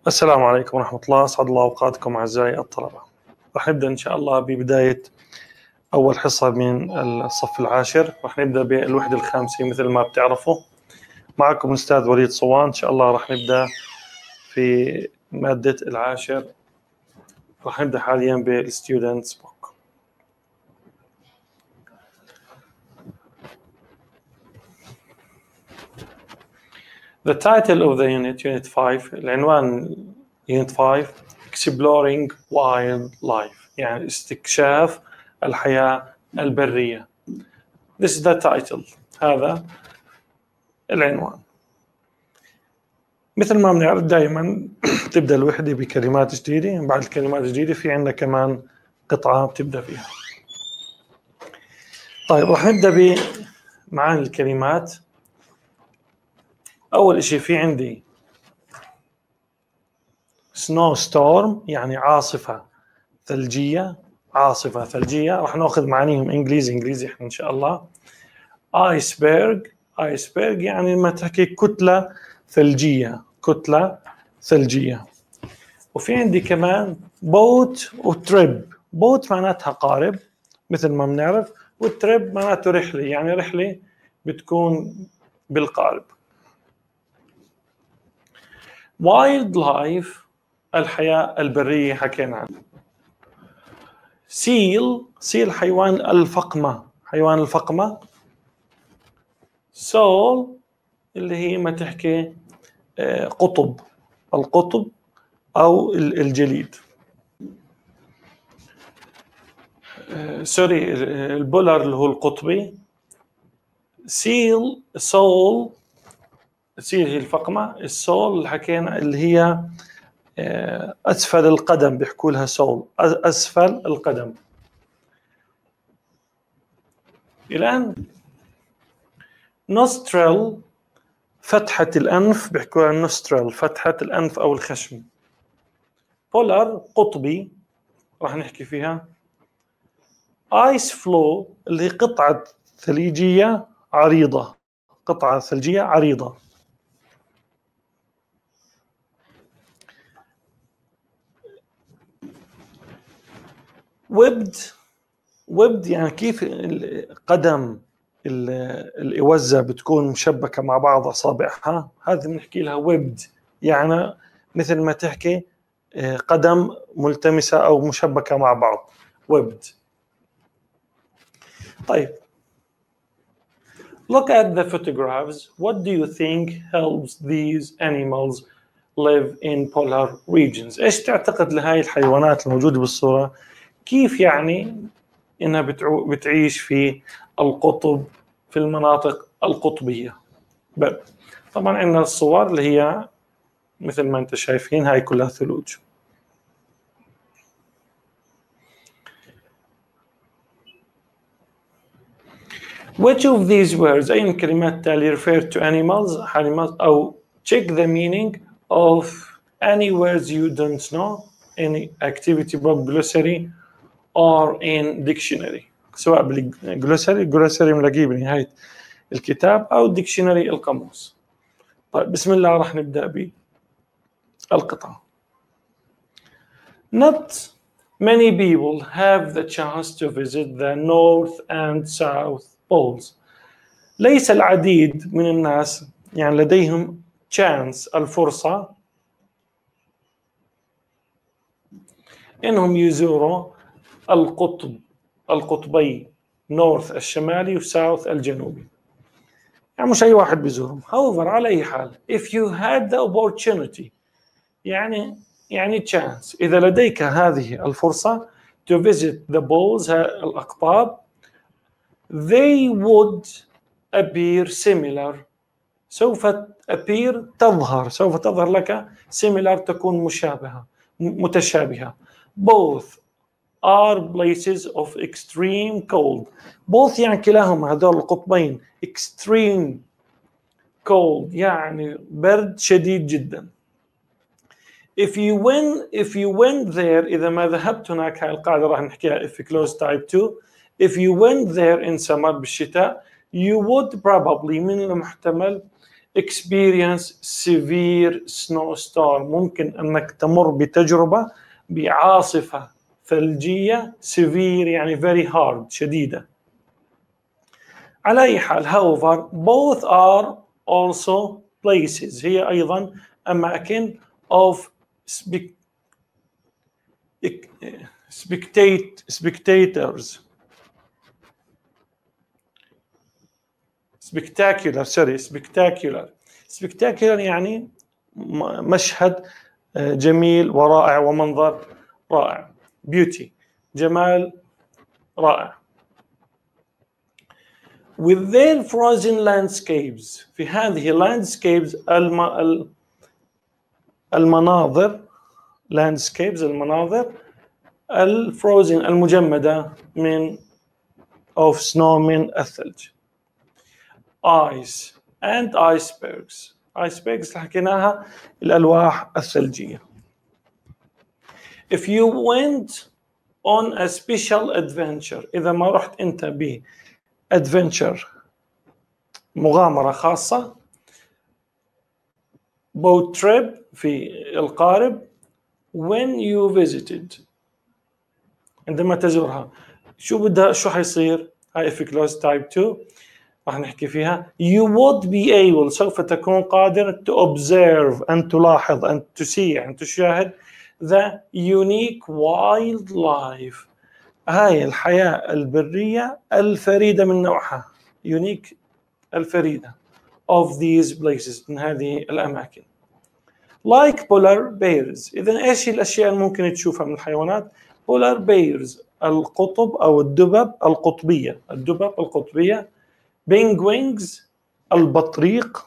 السلام عليكم ورحمة الله، أسعد الله أوقاتكم أعزائي الطلبة. راح نبدأ إن شاء الله ببداية أول حصة من الصف العاشر. راح نبدأ بالوحدة الخامسة مثل ما بتعرفوا. معكم الأستاذ وليد صوان. إن شاء الله راح نبدأ في مادة العاشر. راح نبدأ حاليا بالستودنتس بوك. The title of the unit 5, العنوان unit 5 Exploring Wildlife، يعني استكشاف الحياة البرية. This is the title، هذا العنوان. مثل ما بنعرف دائما تبدأ الوحدة بكلمات جديدة، بعد الكلمات الجديدة في عندنا كمان قطعة بتبدأ فيها. طيب راح نبدأ بمعاني الكلمات. أول إشي في عندي snow storm، يعني عاصفة ثلجية. عاصفة ثلجية راح نأخذ معانيهم إنجليزي إحنا إن شاء الله. iceberg يعني ما تحكي كتلة ثلجية، كتلة ثلجية. وفي عندي كمان boat وتريب. boat معناتها قارب مثل ما بنعرف، والتريب معناته رحلة، يعني رحلة بتكون بالقارب. wildlife الحياة البرية حكينا عنها. seal حيوان الفقمة، حيوان الفقمة. soul اللي هي ما تحكي قطب، القطب أو الجليد. سوري، البولر اللي هو القطبي. soul هي الفقمة. السول اللي حكينا اللي هي أسفل القدم، بيحكوا لها سول، أسفل القدم. الآن nostril فتحة الأنف، بيحكوا لها nostril، فتحة الأنف أو الخشم. polar قطبي راح نحكي فيها. ice flow اللي هي قطعة ثلجية عريضة، قطعة ثلجية عريضة. webbed يعني كيف القدم الإوزة بتكون مشبكة مع بعض أصابعها، هذا بنحكي لها webbed، يعني مثل ما تحكي قدم ملتمسة أو مشبكة مع بعض، webbed. طيب look at the photographs. What do you think helps these animals live in polar regions؟ إيش تعتقد لهاي الحيوانات الموجودة بالصورة كيف يعني إنها بتعيش في القطب، في المناطق القطبية؟ طبعا عندنا الصور اللي هي مثل ما انت شايفين، هاي كلها ثلوج. Which of these words، أي من الكلمات التالية refer to animals، حيوانات، أو check the meaning of any words you don't know in activity book, glossary or in dictionary، سواء بالجلوسري ملاقيه بنهاية الكتاب أو الديكشنري القاموس. طيب بسم الله راح نبدأ بالقطعة. Not many people have the chance to visit the North and South poles. ليس العديد من الناس يعني لديهم chance، الفرصة إنهم يزوروا القطبي نورث الشمالي وساوث الجنوبي، يعني مش أي واحد بيزورهم. however على أي حال if you had the opportunity، يعني chance، إذا لديك هذه الفرصة to visit the poles، الأقطاب، they would appear similar، سوف تظهر لك similar، تكون متشابهة. both are places of extreme cold. both يعني كلاهما هذول القطبين extreme cold يعني برد شديد جدا. if you went there، إذا ما ذهبت هناك، هاي القاعدة راح نحكيها if close type 2. if you went there in summer، بالشتاء، you would probably من المحتمل experience severe snowstorm. ممكن أنك تمر بتجربة بعاصفة ثلجية. severe يعني very hard، شديدة. على أي حال however both are also places، هي أيضا أماكن of spectators spectacular يعني مشهد جميل ورائع ومنظر رائع. beauty جمال رائع. with their frozen landscapes، في هذه landscapes المناظر landscapes المناظر الفروزن المجمدة من of snow من الثلج. ice and icebergs. icebergs حكيناها الألواح الثلجية. if you went on a special adventure، إذا ما رحت أنت ب adventure مغامرة خاصة. boat trip في القارب. when you visited عندما تزورها. شو حيصير؟ هاي if close type 2 راح نحكي فيها. you would be able، سوف تكون قادر to observe أن تلاحظ أن تسيع أن تشاهد the unique wildlife، هاي الحياة البرية الفريدة من نوعها. unique الفريدة of these places من هذه الأماكن. like polar bears. إذن إيش الأشياء اللي ممكن تشوفها من الحيوانات؟ polar bears القطب أو الدبب القطبية. الدبب القطبية. penguins البطريق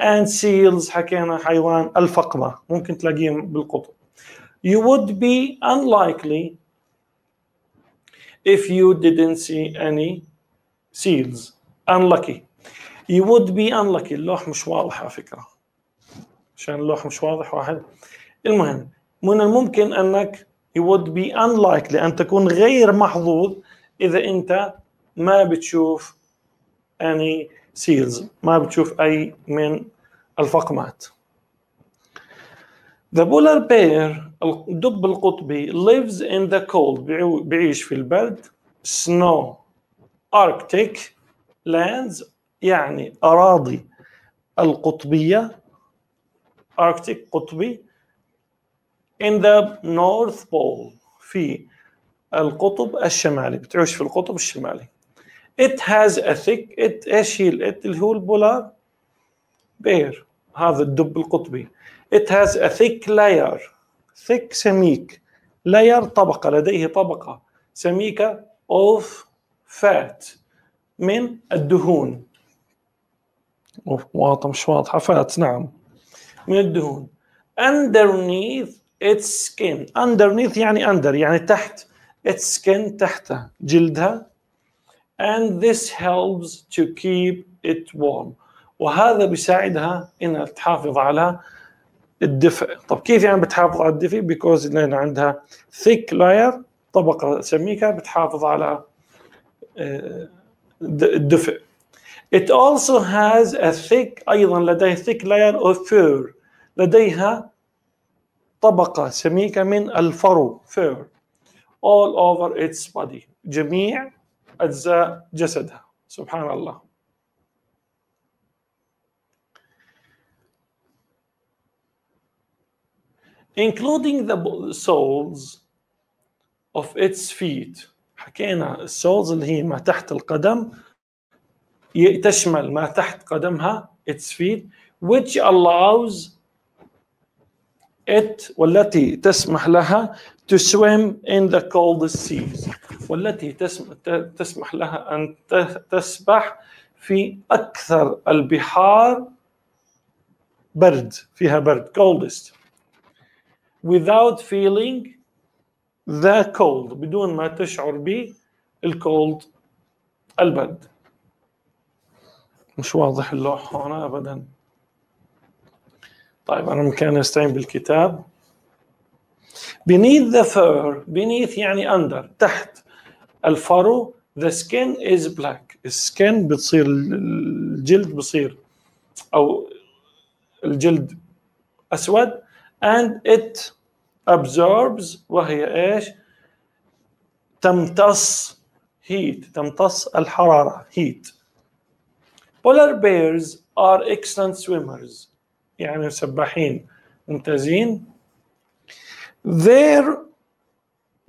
and seals حكينا حيوان الفقمة ممكن تلاقيهم بالقطب. you would be unlikely if you didn't see any seals. unlucky. you would be unlucky. اللوح مش واضح على فكرة، عشان اللوح مش واضح واحد. المهم من الممكن أنك you would be unlikely أن تكون غير محظوظ إذا أنت ما بتشوف any seals، ما بتشوف أي من الفقمات. the polar bear الدب القطبي lives in the cold بيعيش في البرد. snow arctic lands يعني أراضي القطبية. arctic قطبي. in the north pole في القطب الشمالي، بتعيش في القطب الشمالي. it has a thick ايش هي اللي هو البولار بير، هذا الدب القطبي. it has a thick layer. thick سميك. layer طبقة، لديه طبقة سميكة of fat من الدهون. واضح مش واضحة؟ fat نعم من الدهون. underneath its skin. underneath يعني under يعني تحت. its skin تحته جلدها. and this helps to keep it warm. وهذا بيساعدها إنها تحافظ على الدفء. طب كيف يعني بتحافظ على الدفء؟ because لأن عندها thick layer طبقة سميكة بتحافظ على الدفء. it also has a thick أيضا لديه thick layer of fur. لديها طبقة سميكة من الفرو fur all over its body جميع أجزاء جسدها. سبحان الله. including the soles of its feet. حكينا السولز اللي هي ما تحت القدم، تشمل ما تحت قدمها its feet which allows it والتي تسمح لها to swim in the coldest seas. والتي تسمح لها أن تسبح في أكثر البحار برد، فيها برد coldest without feeling the cold بدون ما تشعر بالcold البرد. مش واضح اللوح هنا أبدا. طيب أنا ممكن أستعين بالكتاب. beneath the fur. beneath يعني under تحت الفرو. the skin is black. السكن بتصير الجلد بصير أو الجلد أسود. and it absorbs وهي إيش؟ تمتص heat، تمتص الحرارة heat. polar bears are excellent swimmers، يعني سباحين ممتازين. their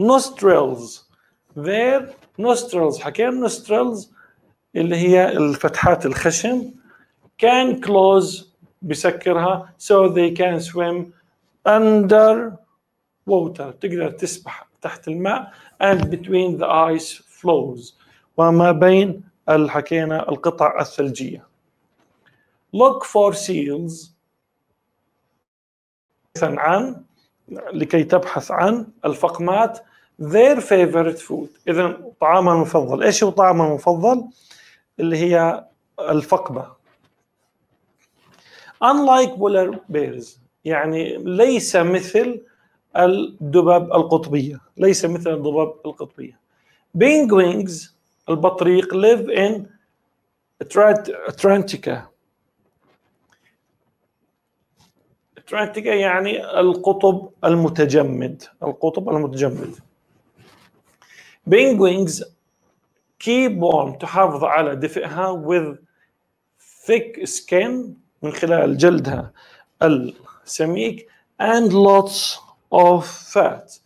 nostrils حكينا nostrils اللي هي الفتحات الخشن can close بسكرها so they can swim under water، تقدر تسبح تحت الماء and between the ice floes، وما بين حكينا القطع الثلجية. look for seals عن لكي تبحث عن الفقمات their favorite food، إذا طعامها المفضل. إيش هو طعامها المفضل؟ اللي هي الفقمة. unlike polar bears، يعني ليس مثل الدبب القطبية، ليس مثل الدبب القطبية. penguins البطريق live in Antarctica. يعني القطب المتجمد، القطب المتجمد. penguins keep warm، تحافظ على دفئها with thick skin، من خلال جلدها السميك and lots of fat،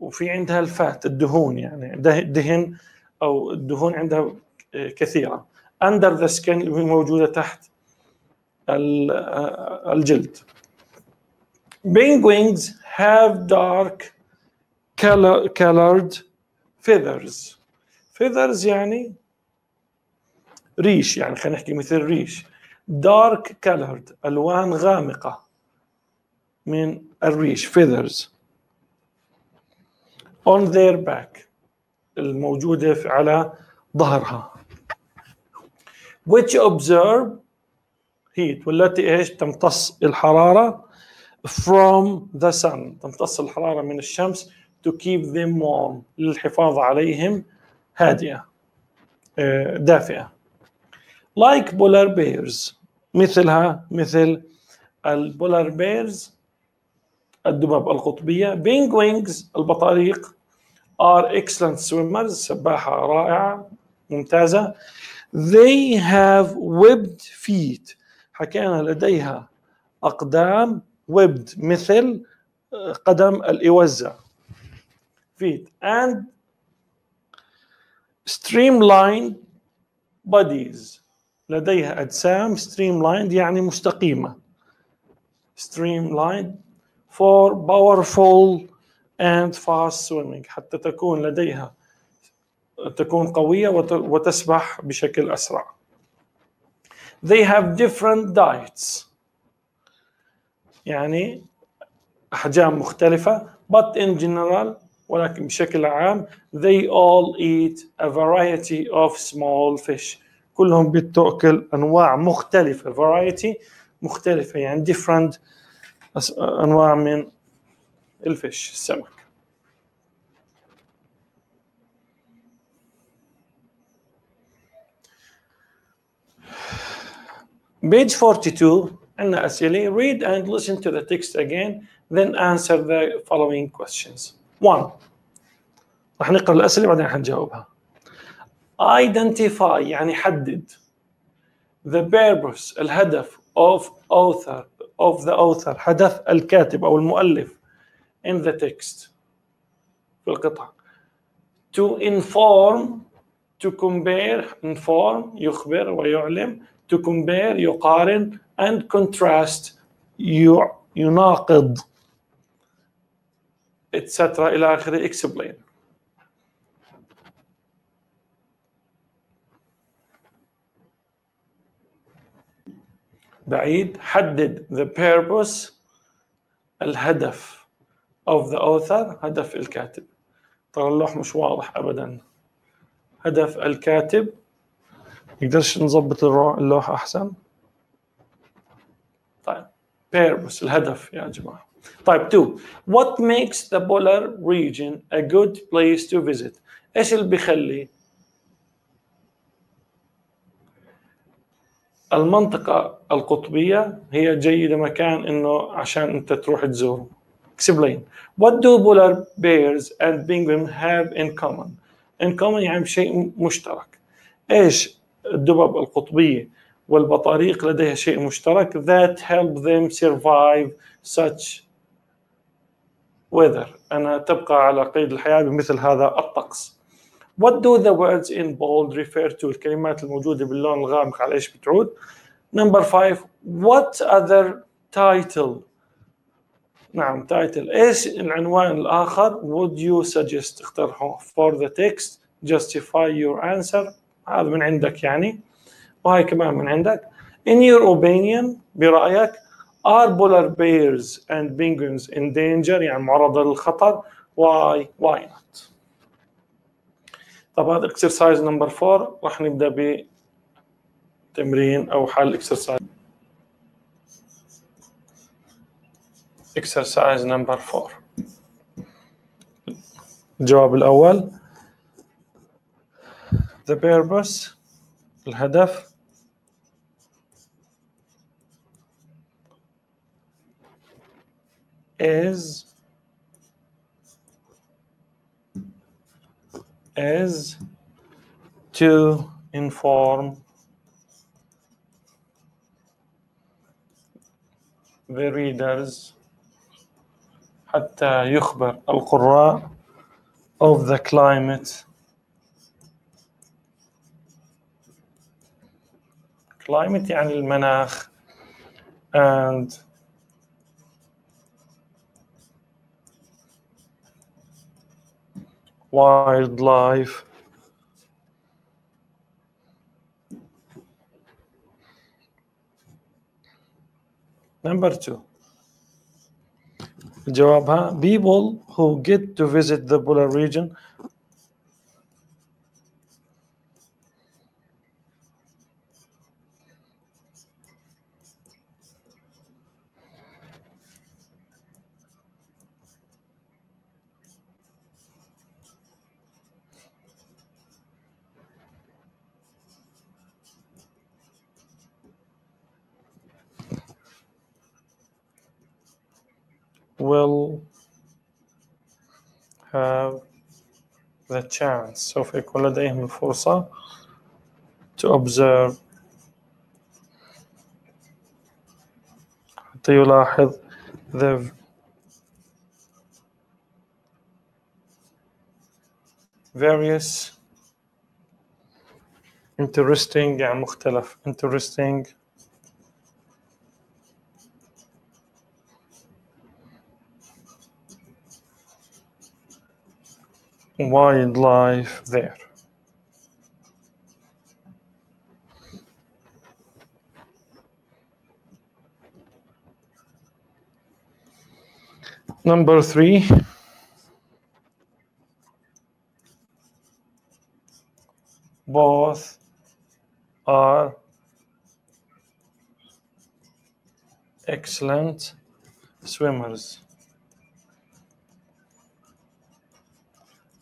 وفي عندها الفات الدهون، يعني دهن أو الدهون عندها كثيرة. under the skin اللي موجودة تحت الجلد. penguins have dark colored feathers. feathers يعني ريش، يعني خلينا نحكي مثل ريش. dark colored ألوان غامقة من الريش feathers on their back الموجودة على ظهرها. which observe heat، والتي ايش؟ تمتص الحرارة from the sun، تمتص الحرارة من الشمس to keep them warm، للحفاظ عليهم هادئة دافئة. like polar bears، مثلها مثل البولار بيرز الدباب القطبية. penguins البطاريق are excellent swimmers، سباحة رائعة ممتازة. they have webbed feet، حكينا لديها أقدام webbed مثل قدم الإوزة feet and streamlined bodies، لديها أجسام streamlined يعني مستقيمة streamlined for powerful and fast swimming، حتى تكون لديها تكون قوية وتسبح بشكل أسرع. they have different diets، يعني أحجام مختلفة but in general، ولكن بشكل عام they all eat a variety of small fish، كلهم بتأكل أنواع مختلفة variety مختلفة يعني different أنواع من الفيش السمك. page 42 عندنا أسئلة. read and listen to the text again then answer the following questions. 1 رح نقرأ الأسئلة بعدين حنجاوبها. identify يعني حدد the purpose الهدف of the author هدف الكاتب أو المؤلف in the text في القطعة. to inform to compare inform يخبر ويعلم to compare يقارن and contrast يناقض etc إلى آخره explain. بعيد حدد the purpose الهدف of the author هدف الكاتب. ترى اللوح مش واضح أبدا. هدف الكاتب نقدرش نضبط اللوحة أحسن. طيب purpose الهدف يا جماعة. طيب 2 what makes the polar region a good place to visit؟ إيش اللي بيخلي المنطقة القطبية هي جيدة مكان إنه عشان أنت تروح تزوره. Explain. What do polar bears and penguins have in common? In common يعني شيء مشترك. إيش الدبب القطبية والبطاريق لديها شيء مشترك that help them survive such weather. أنها تبقى على قيد الحياة بمثل هذا الطقس. What do the words in bold refer to? الكلمات الموجودة باللون الغامق على إيش بتعود؟ Number 5. What other title? نعم title. إيش العنوان الآخر would you suggest اقترحه for the text justify your answer. هذا من عندك يعني، وهاي كمان من عندك. In your opinion برأيك are polar bears and penguins in danger يعني معرضة للخطر. Why not? طب هذا exercise number 4 راح نبدأ بتمرين أو حل exercise. Exercise number 4. الجواب الأول the purpose الهدف is to inform the readers حتى يخبر القراء of the climate يعني المناخ and wildlife number 2 جوابها people who get to visit the polar region will have the chance سوف يكون لديهم الفرصة to observe حتى يلاحظ the various interesting يعني مختلف interesting wildlife there. Number 3 both are excellent swimmers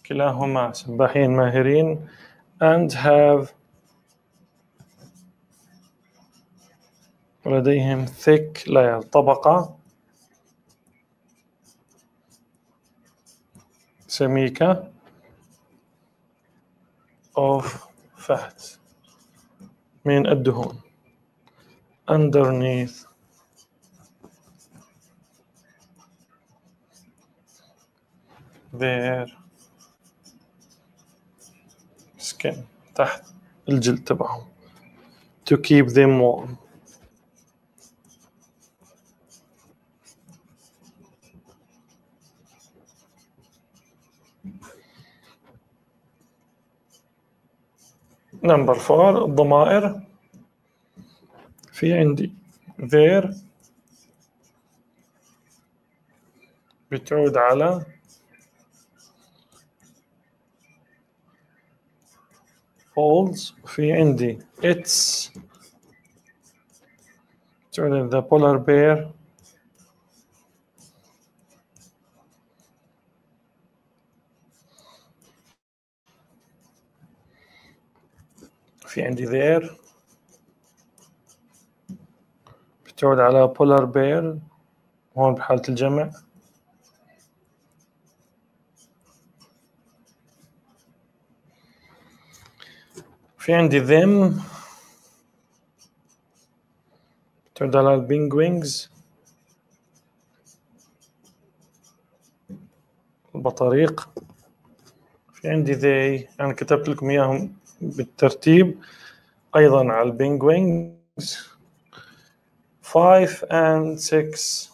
كلاهما سباحين ماهرين and have ولديهم thick layer طبقة سميكة of fat من الدهون underneath their skin تحت الجلد تبعهم to keep them warm. Number 4 الضمائر في عندي their بتعود على folds في عندي it's بتعود على the polar bear في عندي there بتعود على polar bear هون بحالة الجمع. في عندي them بتعود على البينجوينجز البطاريق. في عندي they أنا كتبت لكم إياهم بالترتيب أيضا على البينجوينجز. 5 and 6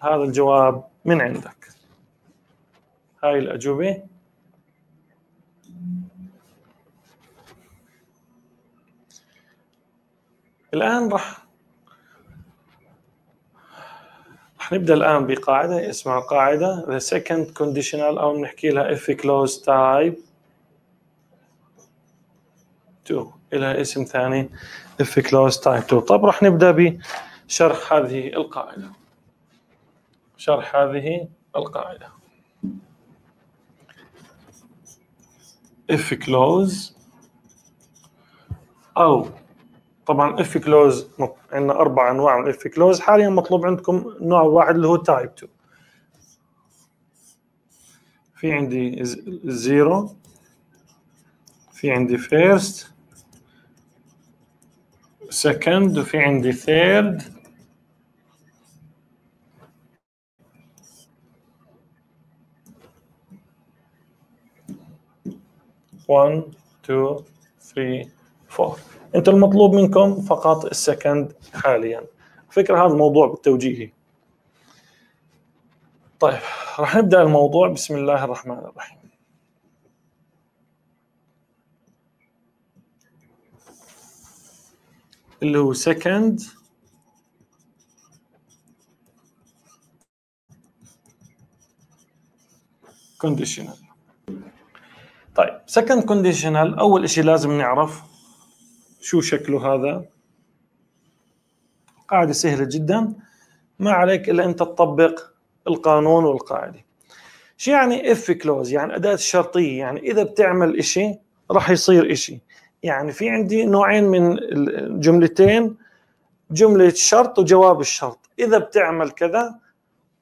هذا الجواب من عندك. هاي الأجوبة. الآن راح نبدأ الآن بقاعدة اسمها قاعدة the second conditional أو نحكي لها if clause type 2 إلها اسم ثاني if clause type 2. طب راح نبدأ بشرح هذه القاعدة. شرح هذه القاعدة if clause أو طبعا if clause عندنا 4 أنواع من if clause. حاليا مطلوب عندكم نوع واحد اللي هو type 2. في عندي 0 في عندي first second وفي عندي third one two three four. انت المطلوب منكم فقط السكند حاليا. فكرة هذا الموضوع بالتوجيهي. طيب راح نبدأ الموضوع. بسم الله الرحمن الرحيم. اللي هو second conditional. طيب second conditional أول إشي لازم نعرف شو شكله. هذا قاعدة سهلة جدا ما عليك إلا أنت تطبق القانون والقاعدة. شو يعني if clause؟ يعني أداة الشرطية، يعني إذا بتعمل إشي راح يصير إشي. يعني في عندي نوعين من الجملتين، جملة الشرط وجواب الشرط. إذا بتعمل كذا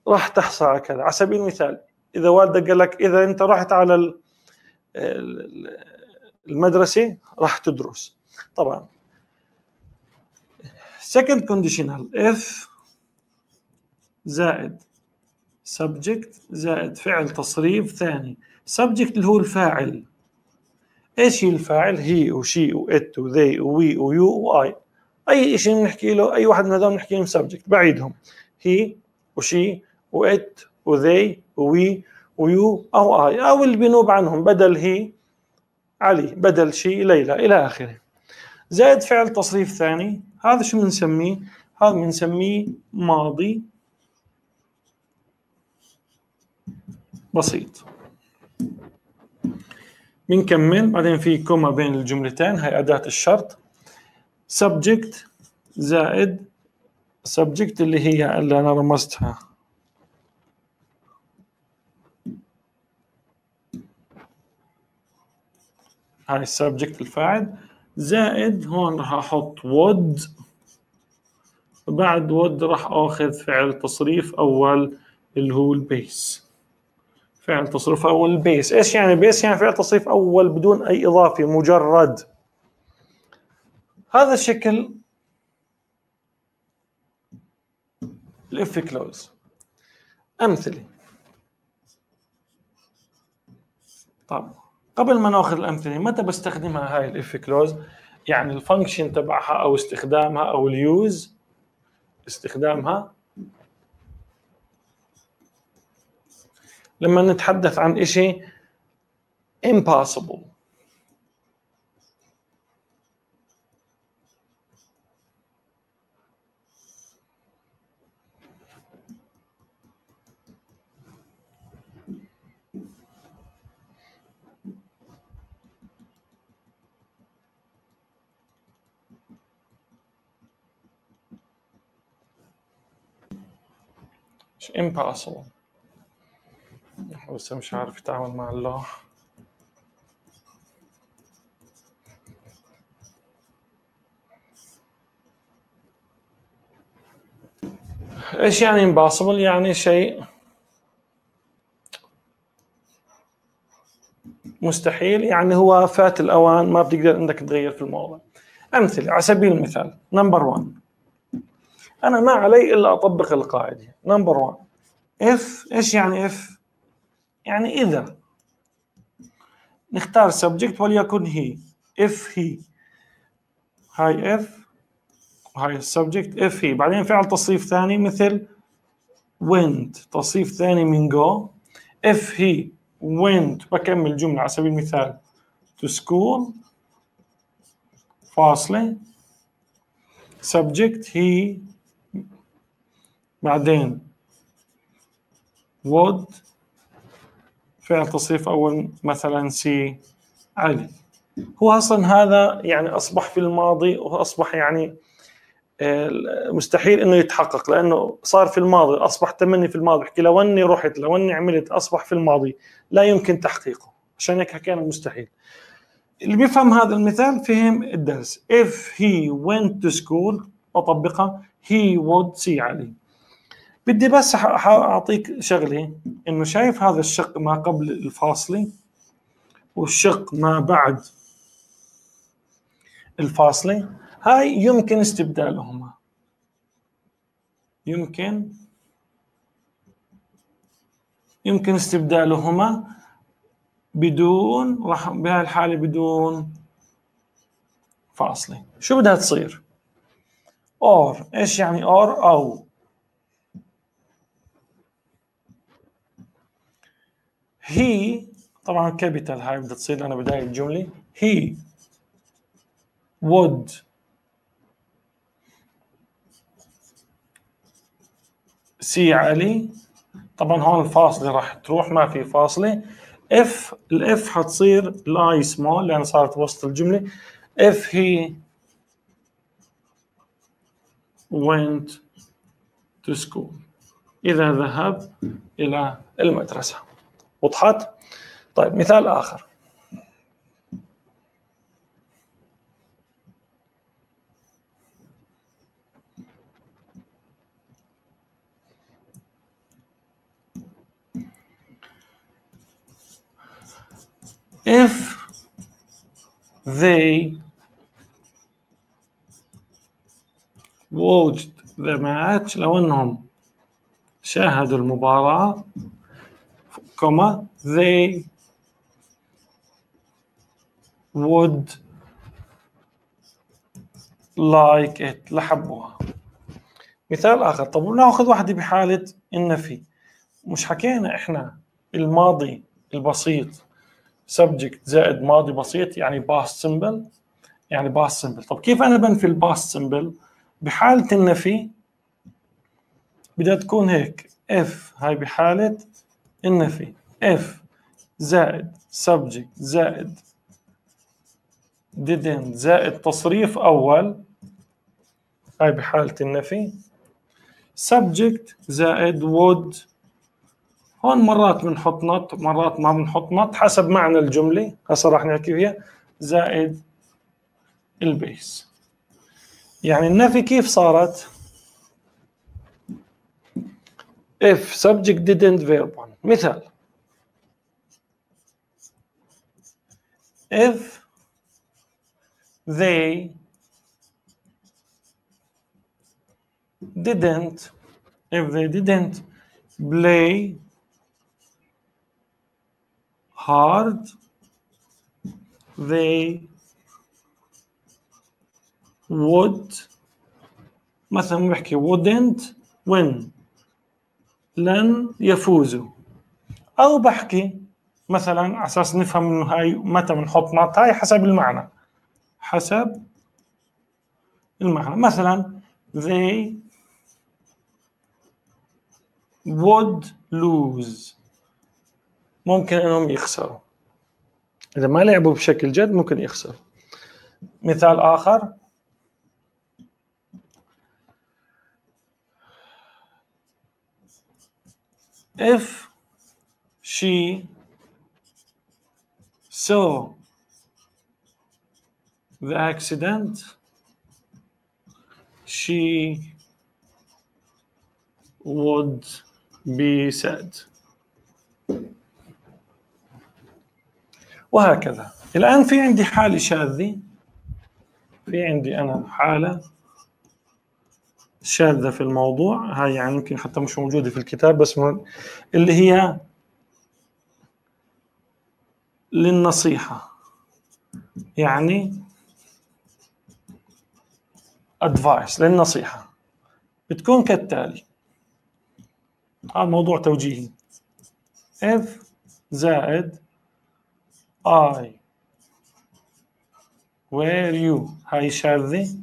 راح تحصل على كذا. على سبيل المثال إذا والدك قال لك إذا أنت رحت على المدرسة راح تدرس. طبعا second conditional if زائد subject زائد فعل تصريف ثاني. subject اللي هو الفاعل. ايش هي الفاعل؟ هي وشي وات وذي ووي ويو واي. اي شيء بنحكي له، اي واحد من هذول بنحكي لهم subject. بعيدهم هي وشي وات وذي ووي ويو او اي، او اللي بنوب عنهم بدل هي علي، بدل شي ليلى، الى اخره. زائد فعل تصريف ثاني. هذا شو بنسميه؟ هذا بنسميه ماضي بسيط. بنكمل بعدين في كوما بين الجملتين، هاي أداة الشرط. subject زائد subject اللي هي اللي أنا رمزتها، هاي subject الفاعل، زائد هون راح أحط would، وبعد would راح أخذ فعل تصريف أول اللي هو البيس. فعل تصريف أول البيس. إيش يعني بيس؟ يعني فعل تصريف أول بدون أي إضافة، مجرد. هذا الشكل الإف كلوز. أمثلة. طب قبل ما ناخذ الأمثلة، متى بستخدمها هاي الإف كلوز؟ يعني الفانكشن تبعها أو استخدامها أو اليوز استخدامها لما نتحدث عن إشي impossible. مش impossible. بس مش عارف يتعامل مع اللوح. ايش يعني impossible؟ يعني شيء مستحيل، يعني هو فات الأوان، ما بتقدر انك تغير في الموضوع. أمثلة على سبيل المثال، نمبر 1، أنا ما علي إلا أطبق القاعدة. نمبر 1، if. إيش يعني if؟ يعني إذا. نختار subject وليكن هي. if هي، هاي if، هاي السبجكت if هي. بعدين فعل تصريف ثاني مثل went، تصريف ثاني من go. if he went، بكمل جملة على سبيل المثال to school، فاصلة، subject he، بعدين would، فعل تصريف أول مثلا سي علي. هو أصلا هذا يعني أصبح في الماضي، وأصبح يعني مستحيل إنه يتحقق، لأنه صار في الماضي، أصبح تمني في الماضي. بحكي لو أني رحت، لو أني عملت، أصبح في الماضي لا يمكن تحقيقه، عشان هيك حكينا مستحيل. اللي بيفهم هذا المثال فهم الدرس. if he went to school، أطبقها he would see علي. بدي بس أعطيك شغلة، إنه شايف هذا الشق ما قبل الفاصلة والشق ما بعد الفاصلة، هاي يمكن استبدالهما، يمكن استبدالهما بدون، راح بهاي الحالة بدون فاصلة. شو بدها تصير؟ or. إيش يعني or؟ أو. he طبعا كابيتال، هاي بدها تصير أنا بداية الجملة. he would see علي. طبعا هون الفاصلة راح تروح، ما في فاصلة. if، الاف حتصير الاي سمول لأن صارت وسط الجملة. if he went to school، إذا ذهب إلى المدرسة. وضحت؟ طيب مثال آخر. if they watched the match، لو أنهم شاهدوا المباراة، كما they would like it، لحبوها. مثال آخر. طب ناخذ واحدة بحالة النفي. مش حكينا إحنا الماضي البسيط subject زائد ماضي بسيط يعني past simple، يعني past simple. طب كيف أنا بنفي الباست simple؟ بحالة النفي بدها تكون هيك. if، هاي بحالة النفي، if زائد subject زائد didn't زائد تصريف أول، هاي بحالة النفي، subject زائد would. هون مرات بنحط نوت، مرات ما بنحط نوت، حسب معنى الجملة، هسه راح نحكي فيها، زائد البيس. يعني النفي كيف صارت؟ if subject didn't verb 1. مثال if they didn't play hard they would، مثلا بحكي wouldn't win، لن يفوزوا. أو بحكي مثلا على أساس نفهم إنه هاي متى بنحط نوت، هاي حسب المعنى، حسب المعنى. مثلا they would lose، ممكن انهم يخسروا، اذا ما لعبوا بشكل جد ممكن يخسروا. مثال اخر if she saw the accident she would be said. وهكذا. الآن في عندي حالة شاذة، في عندي أنا حالة شاذة في الموضوع، هاي يعني يمكن حتى مش موجودة في الكتاب، بس اللي هي للنصيحة، يعني advice للنصيحة، بتكون كالتالي. هذا موضوع توجيهي. if زائد I where you، هاي شاذة،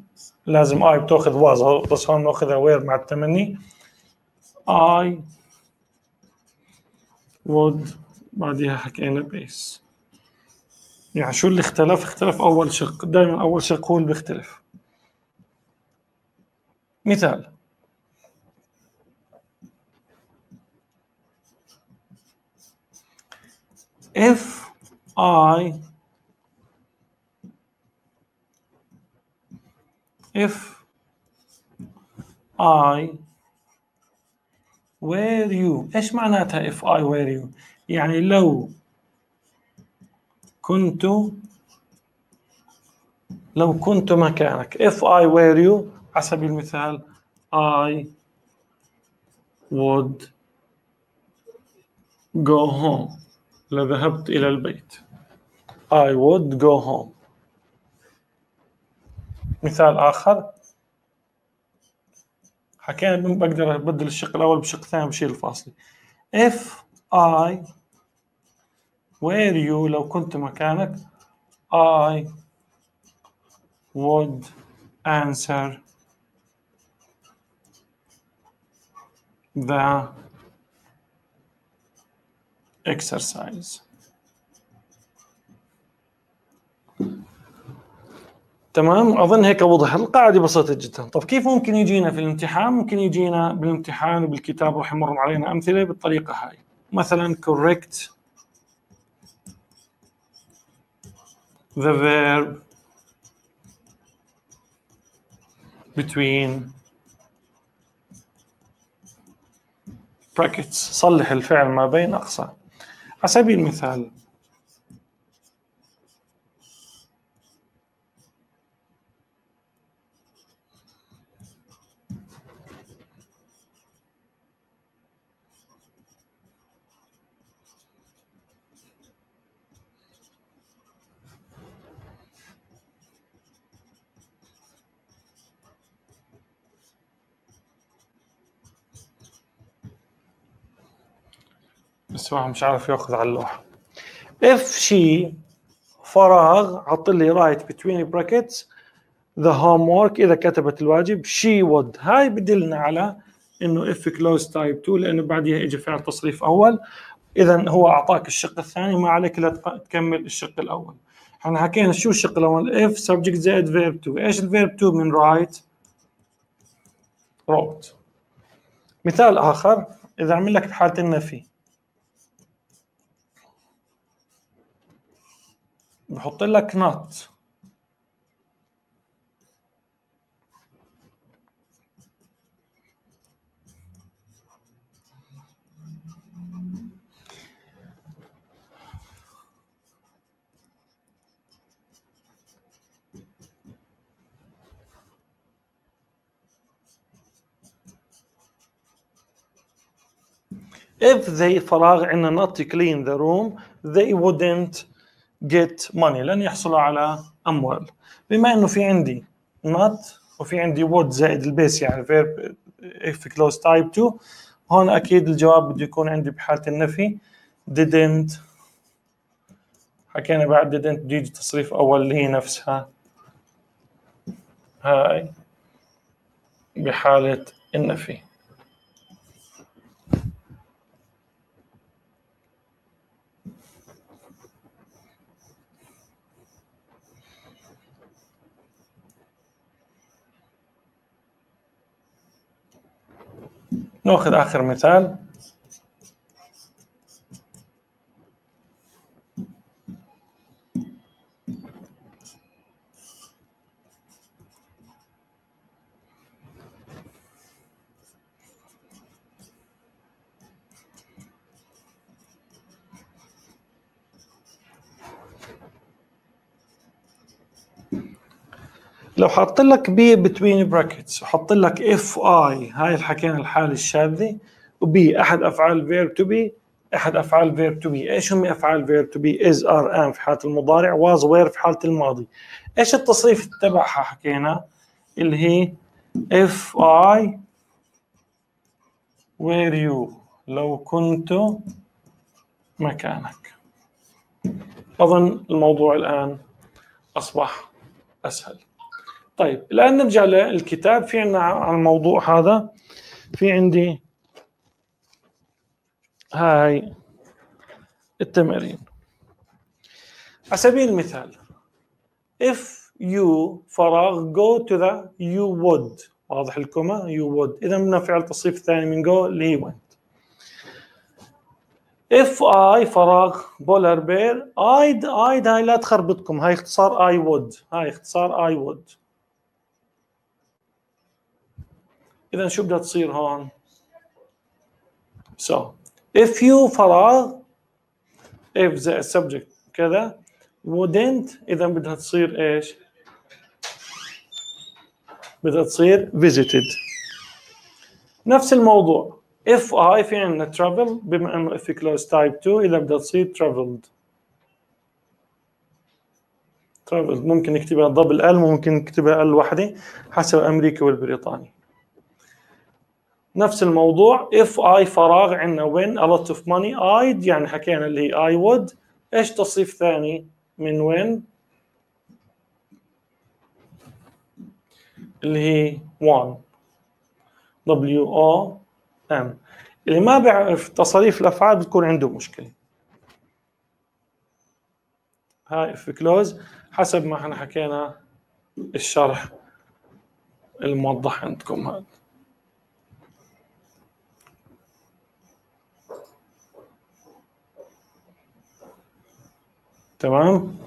لازم I بتاخذ was، بس هون ناخذها where مع التمني. I would بعدها حكينا base. يعني شو اللي اختلف؟ اختلف أول شق، دائما أول شق هو اللي بيختلف. مثال: if I were you، إيش معناتها if I were you؟ يعني لو كنت مكانك. if I were you على سبيل المثال I would go home، لذهبت إلى البيت. I would go home. مثال آخر، حكينا بقدر أبدل الشق الأول بالشق الثاني بشيل الفاصلة. if I were you، لو كنت مكانك I would answer the exercise. تمام، أظن هيك وضح القاعدة بسيطة جدا. طب كيف ممكن يجينا في الامتحان؟ ممكن يجينا بالامتحان وبالكتاب، راح يمر علينا أمثلة بالطريقة هاي. مثلا correct the verb between brackets، صلح الفعل ما بين أقصى. على سبيل المثال بس واحد مش عارف ياخذ على اللوحة. if she فراغ، حط لي right between brackets the homework، إذا كتبت الواجب she would، هاي بدلنا على إنه if close type 2 لأنه بعدها إجى فعل تصريف أول. إذا هو أعطاك الشق الثاني، ما عليك إلا تكمل الشق الأول. احنا حكينا شو الشق الأول؟ if subject زائد verb 2. إيش الverb 2 من right؟ wrote. مثال آخر، إذا عمل لك بحالة النفي بحط لك not. if they فراغ عندنا not clean the room they wouldn't get money، لن يحصلوا على أموال. بما إنه في عندي not وفي عندي would زائد البيس يعني verb if close type 2، هون أكيد الجواب بده يكون عندي بحالة النفي didn't. حكينا بعد didn't بده يجي تصريف أول اللي هي نفسها هاي بحالة النفي. نأخذ آخر مثال. لو حط لك بي بتوين براكتس وحط لك اف اي، هاي اللي حكينا الحالة الشاذة، وبي احد افعال فيرب تو بي، احد افعال فيرب تو بي. ايش هم افعال فيرب تو بي؟ از، ار، ام في حالة المضارع، واز، وير في حالة الماضي. ايش التصريف تبعها حكينا؟ اللي هي if I were you، لو كنت مكانك. أظن الموضوع الآن أصبح أسهل. طيب الآن نرجع للكتاب. في عندنا على الموضوع هذا في عندي هاي التمارين. على سبيل المثال if you فراغ go to the you would، واضح الكوما you would، إذا بدنا فعل تصريف الثاني من go اللي هي went. if I فراغ بولر بير I'd هاي لا تخربطكم، هاي اختصار I would، هاي اختصار I would. إذا شو بدها تصير هون؟ so if you فراغ if the subject كذا wouldn't، إذا بدها تصير إيش؟ بدها تصير visited. نفس الموضوع if I في عندنا travel، بما إنه if clause type 2 إذا بدها تصير traveled. ممكن نكتبها دبل ال، ممكن نكتبها ال وحده حسب أمريكا والبريطاني. نفس الموضوع if I فراغ عندنا win a lot of money I'd، يعني حكينا اللي هي I would. ايش تصريف ثاني من win؟ اللي هي won، W-O-N. اللي ما بيعرف تصريف الأفعال بتكون عنده مشكلة. هاي if clause حسب ما احنا حكينا الشرح الموضح عندكم هذا. تمام.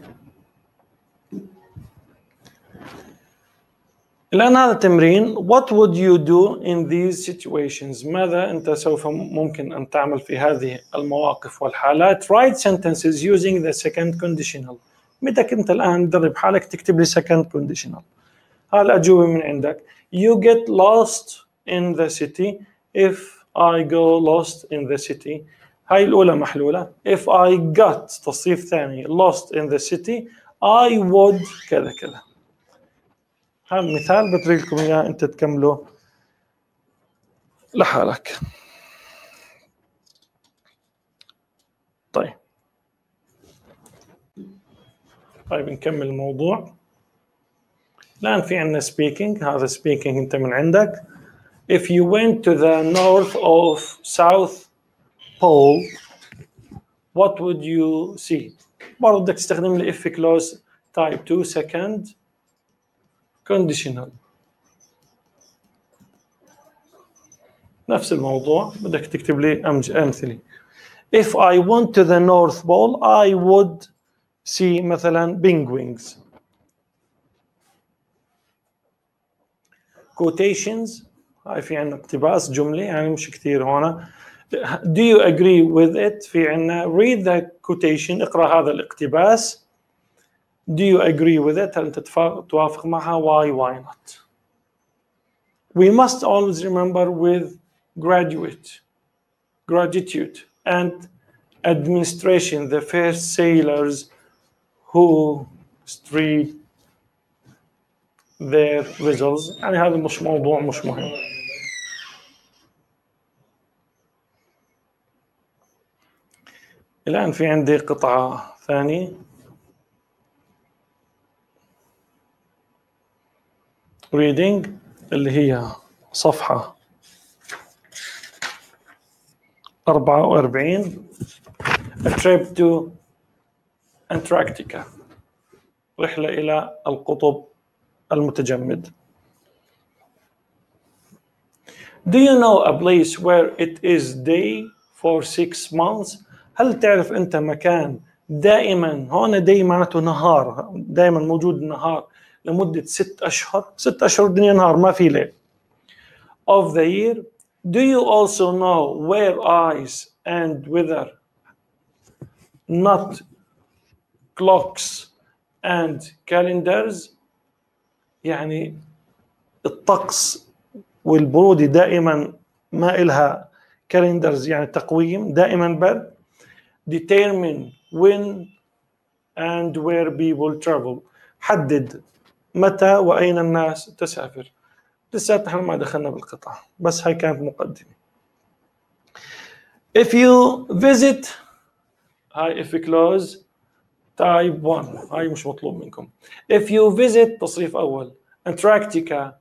الآن هذا التمرين what would you do in these situations، ماذا أنت سوف ممكن أن تعمل في هذه المواقف والحالات. write sentences using the second conditional. بدك أنت الآن تدرب حالك تكتب لي second conditional. هاي الأجوبة من عندك. you get lost in the city if I go lost in the city. هاي الأولى محلولة. if I got تصريف ثاني lost in the city I would كذا كذا. هذا مثال بطريق لكم إياه أنت تكمله لحالك. طيب نكمل الموضوع. الآن في عندنا speaking. هذا speaking أنت من عندك. if you went to the north of south pole what would you see. برضه بدك تستخدم لي if clause type 2 second conditional. نفس الموضوع بدك تكتب لي أمثلة. if I went to the north pole I would see مثلا penguins. quotations هاي في عنا اقتباس جملة يعني مش كثير هون. do you agree with it؟ في عنا read the quotation، اقرأ هذا الاقتباس. do you agree with it؟ هل أنت توافق معها؟ why not؟ we must always remember with gratitude and administration the first sailors who street their vessels. يعني هذا مش موضوع مش مهم. الآن في عندي قطعة ثانية reading اللي هي صفحة 44 a trip to Antarctica، رحلة إلى القطب المتجمد. do you know a place where it is day for 6 months؟ هل تعرف أنت مكان دائما، هون day معناته نهار، دائما موجود النهار لمدة 6 أشهر. 6 أشهر الدنيا نهار ما في ليل. of the year. do you also know where ice and weather not clocks and calendars يعني الطقس والبرودة دائما ما إلها كالندرز، يعني تقويم، دائما برد. determine when and where people travel، حدد متى وأين الناس تسافر. لسه احنا ما دخلنا بالقطعة، بس هاي كانت مقدمة. if you visit، هاي if close type 1، هاي مش مطلوب منكم. if you visit تصريف أول Antarctica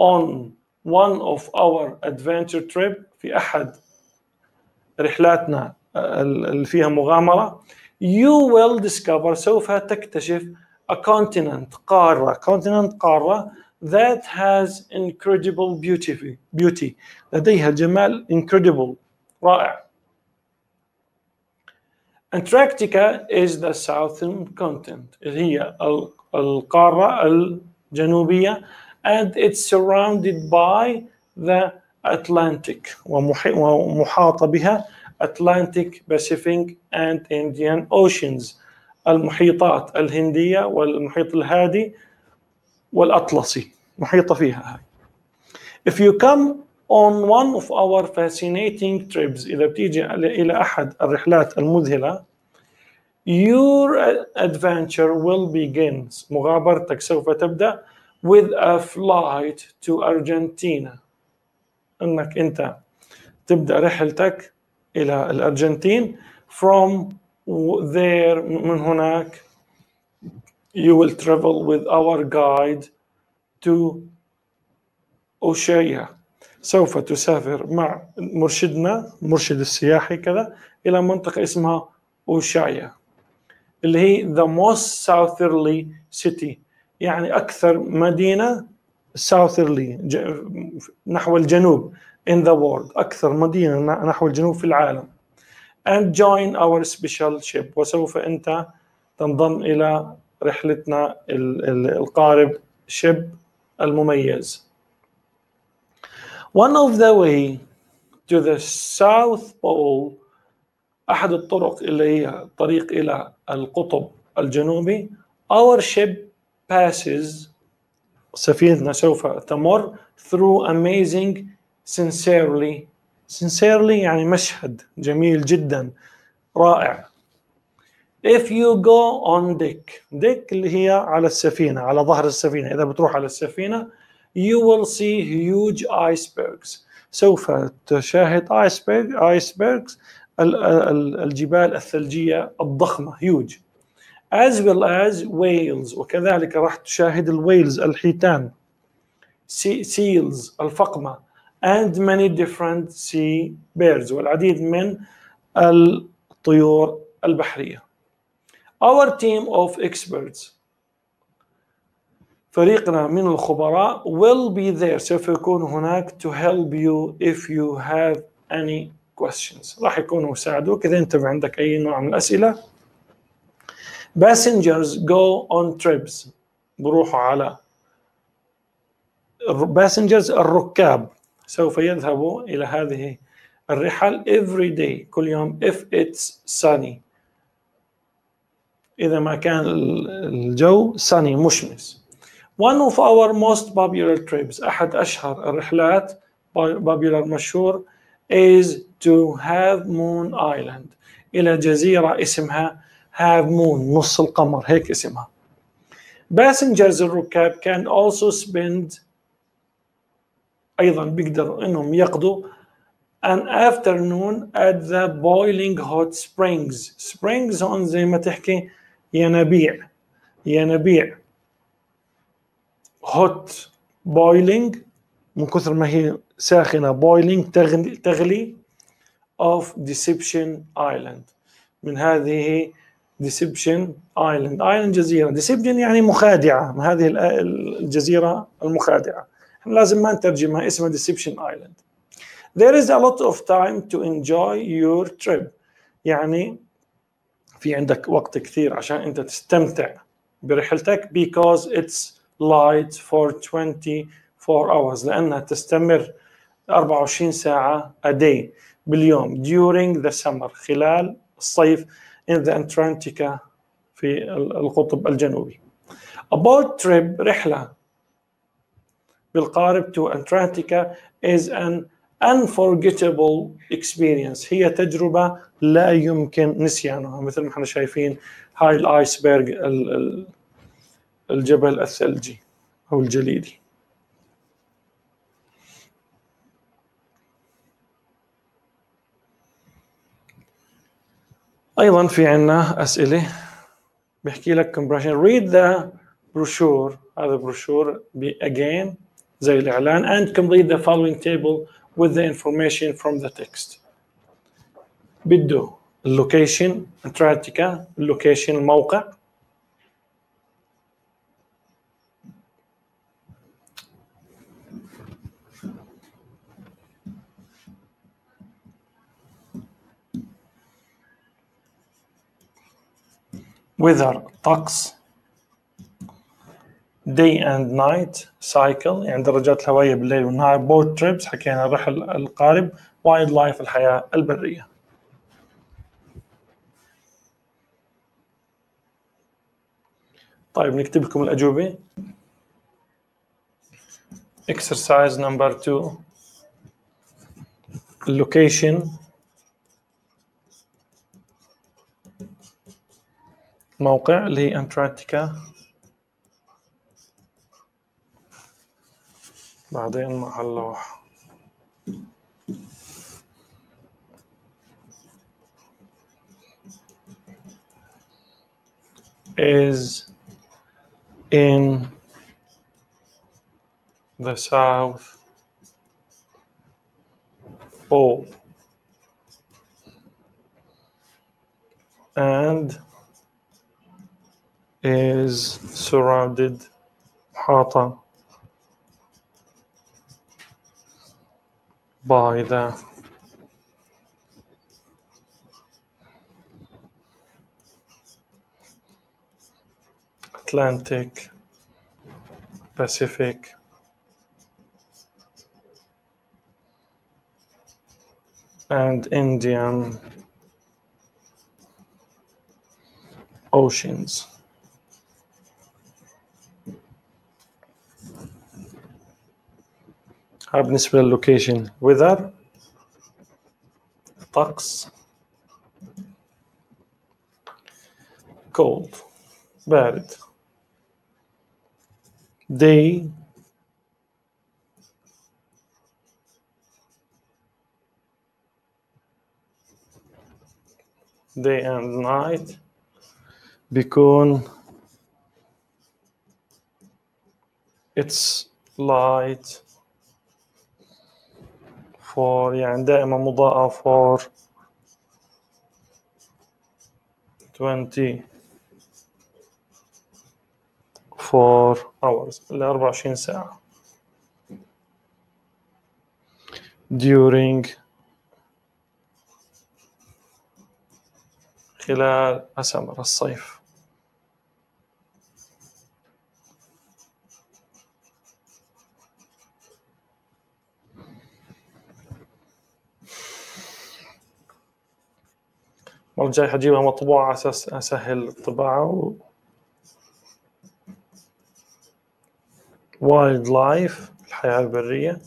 on one of our adventure trip، في أحد رحلاتنا اللي فيها مغامرة، you will discover، سوف تكتشف a continent، قارة that has incredible beauty، لديها جمال incredible، رائع. Antarctica is the southern continent، هي القارة الجنوبية، and it's surrounded by the Atlantic، ومحاطة بها Atlantic, Pacific and Indian Oceans، المحيطات الهندية والمحيط الهادي والأطلسي محيطة فيها هاي. If you come on one of our fascinating trips، إذا بتيجي إلى أحد الرحلات المذهلة، your adventure will begin، مغامرتك سوف تبدأ with a flight to Argentina، أنك أنت تبدأ رحلتك إلى الأرجنتين. from there، من هناك you will travel with our guide to أوشايا، سوف تسافر مع مرشد السياحي كذا إلى منطقة اسمها أوشايا، اللي هي the most southerly city، يعني أكثر مدينة southerly، نحو الجنوب in the world، أكثر مدينة نحو الجنوب في العالم. and join our special ship، وسوف أنت تنضم إلى رحلتنا القارب شب المميز. one of the way to the South Pole، أحد الطرق اللي هي طريق إلى القطب الجنوبي، our ship passes، سفينتنا سوف تمر through amazing sincerely يعني مشهد جميل جدا رائع. if you go on deck اللي هي على السفينة، على ظهر السفينة، إذا بتروح على السفينة you will see huge icebergs، سوف تشاهد icebergs الجبال الثلجية الضخمة huge، as well as whales، وكذلك راح تشاهد الويلز الحيتان، seals الفقمة، and many different sea birds، والعديد من الطيور البحرية. our team of experts، فريقنا من الخبراء will be there، سوف يكون هناك to help you if you have any questions، راح يكونوا يساعدوك إذا أنت عندك أي نوع من الأسئلة. passengers go on trips، بروحوا على passengers الركاب، سوف يذهبوا إلى هذه الرحل every day، كل يوم if it's sunny، إذا ما كان الجو sunny مشمس. one of our most popular trips، أحد أشهر الرحلات popular مشهور is to Half Moon Island، إلى جزيرة اسمها Half Moon، نص القمر، هيك اسمها. passengers الركاب can also spend، أيضا بيقدروا إنهم يقضوا an afternoon at the boiling hot springs هون زي ما تحكي ينابيع hot boiling، من كثر ما هي ساخنة boiling تغلي of Deception Island، من هذه Deception Island جزيرة، Deception يعني مخادعة، من هذه الجزيرة المخادعة، لازم ما نترجمها، اسمها Deception Island. there is a lot of time to enjoy your trip، يعني في عندك وقت كثير عشان أنت تستمتع برحلتك because it's light for 24 hours، لأنها تستمر 24 ساعة a day باليوم during the summer، خلال الصيف in the Antarctica، في القطب الجنوبي. about trip رحلة بالقارب to Antarctica is an unforgettable experience. هي تجربة لا يمكن نسيانها. مثل ما احنا شايفين هاي الآيسبرغ الجبل الثلجي أو الجليدي. أيضا في عنا أسئلة بيحكي لك compression. read the brochure. هذا brochure again زي الإعلان and complete the following table with the information from the text. بده اللوكيشن أنتاركتيكا، اللوكيشن الموقع، weather طقس، day and night cycle يعني درجات الهوائية بالليل والنهار، boat trips حكينا الرحل القارب، wild life الحياة البرية. طيب نكتب لكم الأجوبة. exercise number 2 location موقع اللي هي أنتاركتيكا، بعدين مع اللوح is in the South Pole and is surrounded محاطة by the Atlantic, Pacific, and Indian Oceans. بالنسبة للوكيشن weather طقس، cold بارد، day and night بيكون it's light for يعني دائما مضاءة for 24 hours ل 24 ساعة during خلال سمر الصيف. المرة الجاي حجيبها مطبوعة على أساس أسهل الطباعة. وايلد لايف الحياة البرية،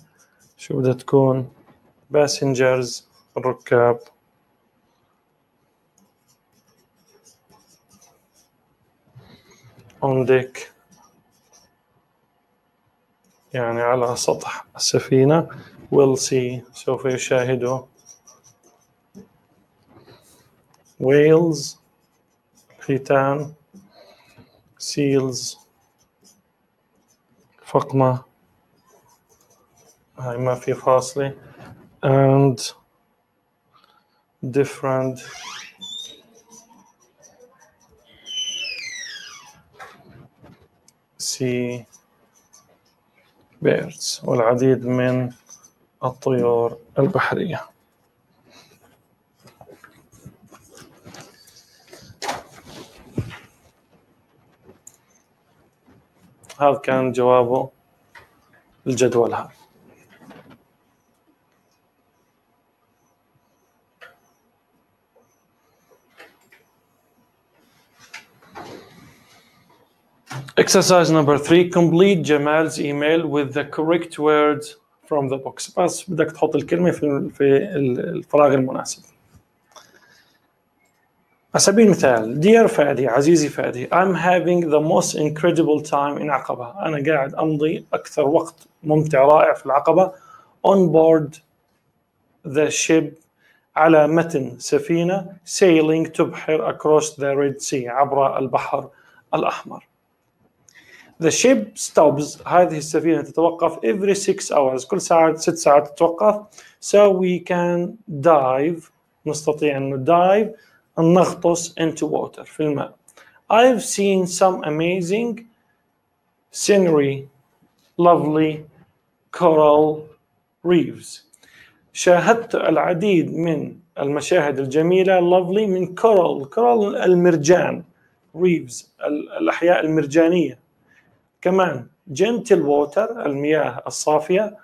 شو بدها تكون؟ passengers الركاب، on deck يعني على سطح السفينة، will see سوف يشاهدوا، whales الحيتان، seals فقمة هاي ما في فاصلة، and different sea birds والعديد من الطيور البحرية. هذا كان جوابه الجدول هذا. Exercise number 3. Complete Jamal's email with the correct words from the box. بس بدك تحط الكلمة في الفراغ المناسب. على سبيل المثال: Dear فادي، عزيزي فادي, I'm having the most incredible time in عقبة. أنا قاعد أمضي أكثر وقت ممتع رائع في العقبة. On board the ship, على متن سفينة. Sailing, تبحر. Across the Red Sea, عبر البحر الأحمر. The ship stops, هذه السفينة تتوقف every 6 hours, كل ساعة 6 ساعات تتوقف. So we can dive, نستطيع أن dive, أن نغطس into water, في الماء. I've seen some amazing scenery, lovely coral reefs. شاهدت العديد من المشاهد الجميلة. lovely من coral المرجان. reefs الأحياء المرجانية. كمان gentle water المياه الصافية.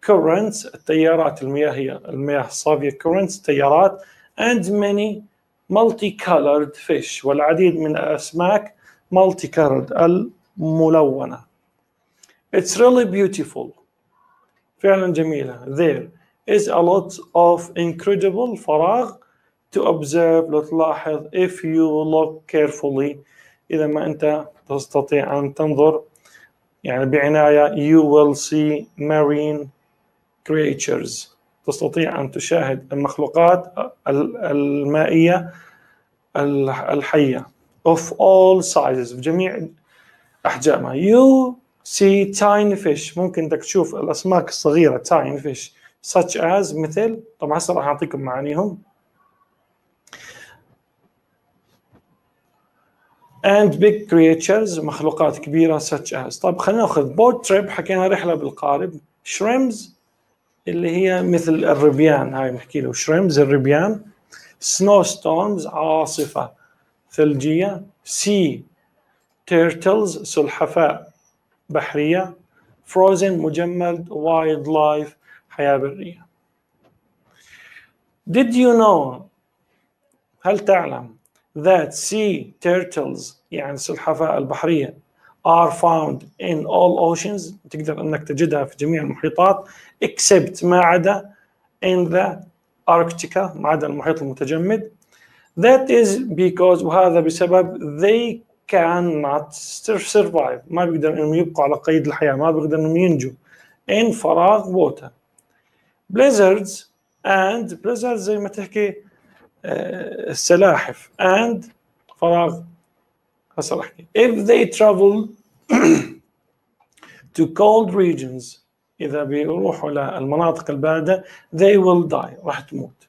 currents التيارات، المياه هي المياه الصافية. currents تيارات. and many multicolored fish والعديد من الأسماك multicolored الملونة. It's really beautiful فعلا جميلة. There is a lot of incredible فراغ to observe لتلاحظ if you look carefully إذا ما أنت تستطيع أن تنظر يعني بعناية. you will see marine creatures تستطيع أن تشاهد المخلوقات المائية الحية. of all sizes في جميع أحجامها. you see tiny fish ممكن أنك تشوف الأسماك الصغيرة tiny fish such as مثل، طبعا هسه راح أعطيكم معانيهم. and big creatures مخلوقات كبيرة such as. طيب خلينا نأخذ boat trip، حكينا رحلة بالقارب. shrimps اللي هي مثل الربيان، هاي بنحكي له shrimps الربيان. snowstorms عاصفة ثلجية. sea turtles سلحفاة بحرية. frozen مجمد. wildlife حياة برية. did you know هل تعلم that sea turtles يعني السلحفاة البحرية are found in all oceans تقدر أنك تجدها في جميع المحيطات except ما عدا in the Arctica ما عدا المحيط المتجمد. that is because وهذا بسبب they cannot survive ما بيقدر أنهم يبقوا على قيد الحياة، ما بيقدر أنهم ينجوا in فراغ water. blizzards and blizzards زي ما تحكي السلاحف and فراغ هسه احكي. if they travel to cold regions إذا بيروحوا للمناطق الباردة they will die راح تموت.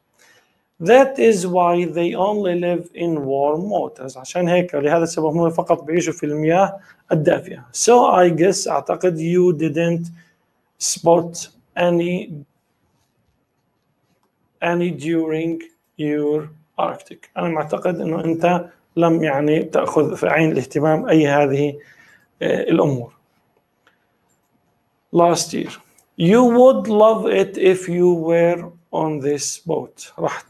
that is why they only live in warm waters عشان هيك لهذا السبب هم فقط بيعيشوا في المياه الدافئة. so I guess أعتقد you didn't spot any during your Arctic. أنا معتقد إنه أنت لم يعني تأخذ في عين الاهتمام أي هذه الأمور. last year you would love it if you were on this boat. راح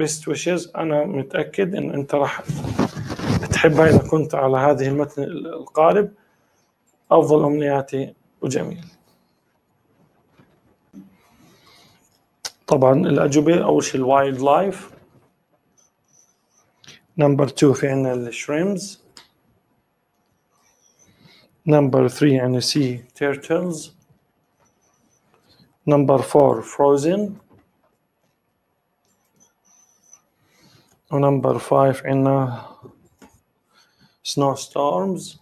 best wishes أنا متأكد إن أنت راح تحبها إذا كنت على هذه المتن القارب. أفضل أمنياتي وجميل. طبعا الأجوبة أول شيء الوايلد لايف. نمبر 2 في عنا الشريمز. نمبر 3 عنا سي تيرتلز. نمبر 4 فروزن. ونمبر 5 عنا سنو ستورمز.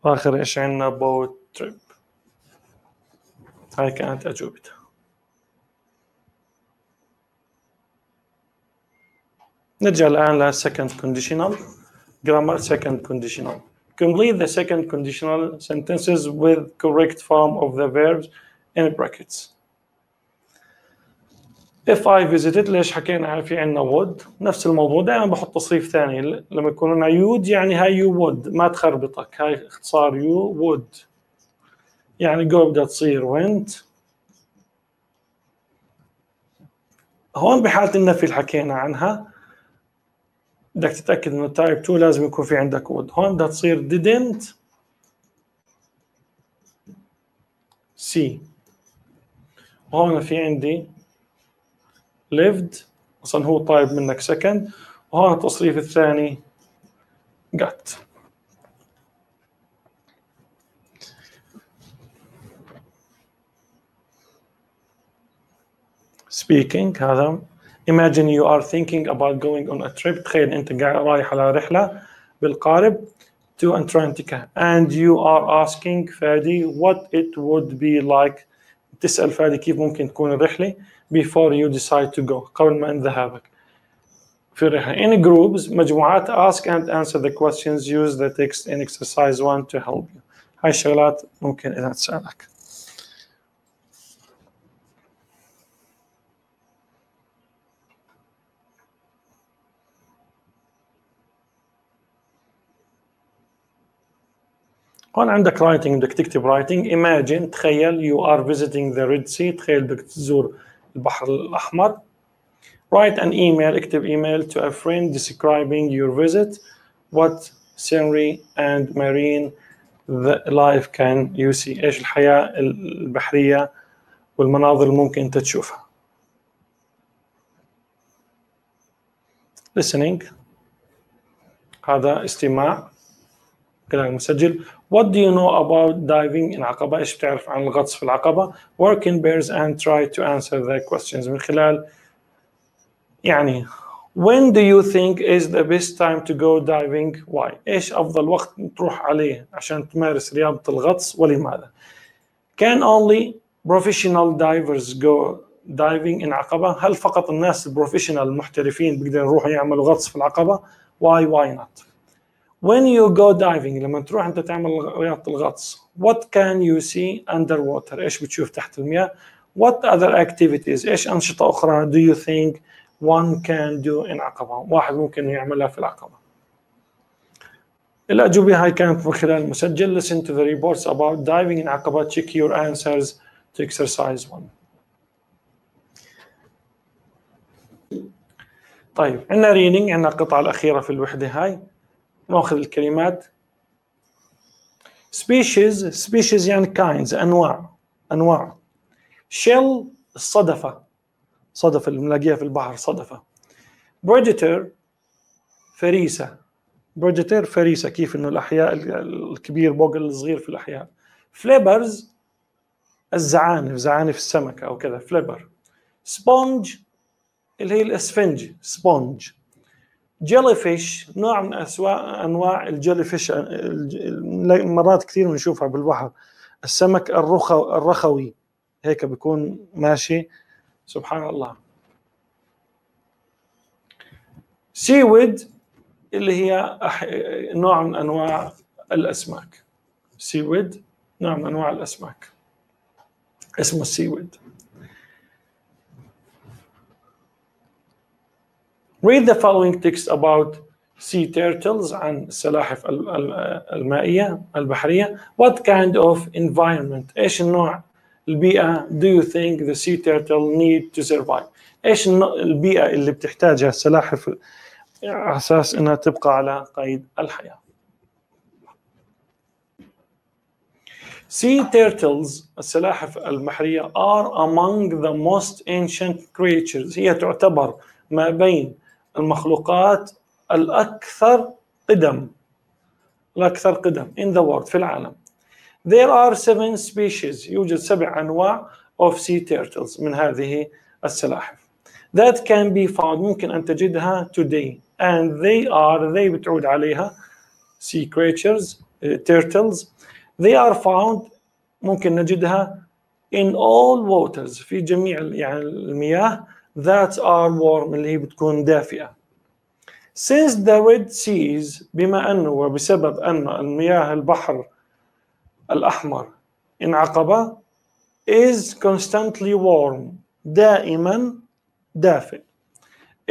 وآخر إيش عنا بوت تريب. هاي كانت أجوبتها. نرجع الآن ل second conditional grammar. second conditional complete the second conditional sentences with correct form of the verbs in brackets. if I visited ليش حكينا في عنا would نفس الموضوع دائما بحط تصريف ثاني لما يكون هنا you'd يعني هاي you would ما تخربطك هاي اختصار you would يعني go بدها تصير went. هون بحالة النفي اللي حكينا عنها بدك تتأكد إنه تايب 2 لازم يكون في عندك كود. هون بدها تصير didn't see. وهون في عندي lived، أصلا هو طالب منك second، وهون التصريف الثاني got. speaking هذا imagine you are thinking about going on a trip. تخيل أنت رايح على رحلة بالقارب to Antarctica and you are asking فادي what it would be like. تسأل فادي كيف ممكن تكون الرحلة before you decide to go، قبل ما ذهابك في الرحلة. in groups مجموعات ask and answer the questions. use the text in exercise 1 to help you. هاي الشغلات ممكن إذا تسألك. هون عندك writing، بدك تكتب writing. imagine تخيل you are visiting the Red Sea، تخيل بدك تزور البحر الأحمر. write an email، اكتب email to a friend describing your visit. what scenery and marine life can you see. ايش الحياة البحرية والمناظر اللي ممكن انت تشوفها. listening هذا استماع كلام مسجل. what do you know about diving in عقبة، ايش بتعرف عن الغطس في العقبة. work in pairs and try to answer the questions. من خلال يعني when do you think is the best time to go diving. why، ايش افضل وقت تروح عليه عشان تمارس رياضة الغطس ولماذا. can only professional divers go diving in عقبة، هل فقط الناس البروفيشنال المحترفين بيقدروا يروحوا يعملوا غطس في العقبة. why not. when you go diving لما تروح انت تعمل رياضة الغطس. what can you see underwater، ايش بتشوف تحت المياه. what other activities، ايش أنشطة أخرى do you think one can do in عقبة، واحد ممكن يعملها في العقبة. الأجوبة هاي كانت من خلال المسجل. listen to the reports about diving in عقبة. check your answers to exercise 1. طيب عندنا reading، عندنا القطعة الأخيرة في الوحدة هاي. نأخذ الكلمات. species يعني kinds، أنواع. shell الصدفة اللي بنلاقيها في البحر، صدفة. predator فريسة، كيف إنه الأحياء الكبير فوق الصغير في الأحياء. flippers زعانف السمك أو كذا flipper. sponge اللي هي الأسفنج sponge. jellyfish نوع من أنواع الجيليفيش، مرات كثير بنشوفها بالبحر. السمك الرخوي هيك بيكون ماشي، سبحان الله. seaweed اللي هي نوع من أنواع الأسماك. seaweed نوع من أنواع الأسماك اسمه seaweed. read the following text about sea turtles عن السلاحف المائية البحرية. what kind of environment، ايش النوع البيئة do you think the sea turtle need to survive، ايش البيئة اللي بتحتاجها السلاحف على أساس أنها تبقى على قيد الحياة. sea turtles السلاحف البحرية are among the most ancient creatures، هي تعتبر ما بين المخلوقات الأكثر قدم in the world في العالم. there are 7 species، يوجد 7 أنواع of sea turtles من هذه السلاحف. that can be found ممكن أن تجدها today and they بتعود عليها sea creatures turtles. they are found ممكن نجدها in all waters في جميع يعني المياه that are warm اللي هي بتكون دافئة. since the Red Seas بما أنه وبسبب أن المياه البحر الأحمر انعقبة is constantly warm دائما دافئ.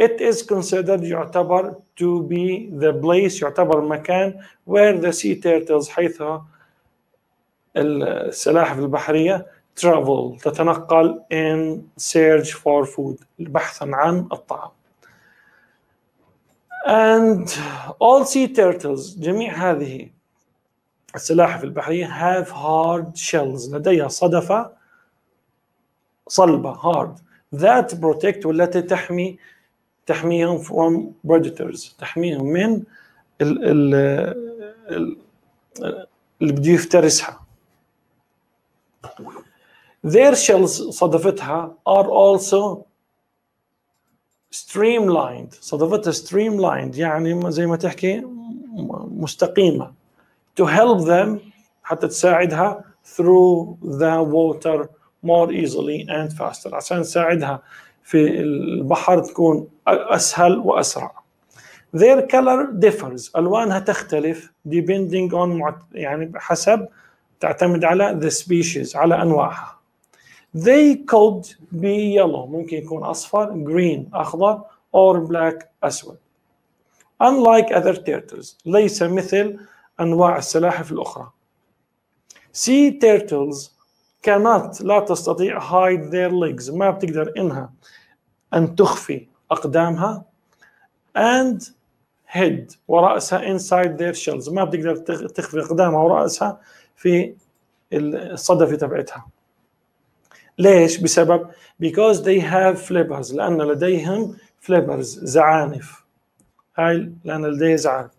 it is considered يعتبر to be the place يعتبر مكان where the sea turtles حيث السلاحف البحرية travel تتنقل in search for food بحثا عن الطعام. and all sea turtles جميع هذه السلاحف البحرية have hard shells لديها صدفة صلبة hard that protect والتي تحميهم from predators تحميهم من اللي بده يفترسها. Their shells صدفتها are also streamlined صدفتها streamlined يعني زي ما تحكي مستقيمة to help them حتى تساعدها through the water more easily and faster عشان تساعدها في البحر تكون أسهل وأسرع. Their color differs ألوانها تختلف depending on يعني حسب تعتمد على the species على أنواعها. They could be yellow ممكن يكون أصفر green أخضر or black أسود. Unlike other turtles ليس مثل أنواع السلاحف الأخرى. Sea turtles cannot لا تستطيع hide their legs ما بتقدر إنها أن تخفي أقدامها and head ورأسها inside their shells ما بتقدر تخفي أقدامها ورأسها في الصدفة تبعتها. ليش؟ بسبب because they have flippers لأن لديهم flippers زعانف هاي لأن لديها زعانف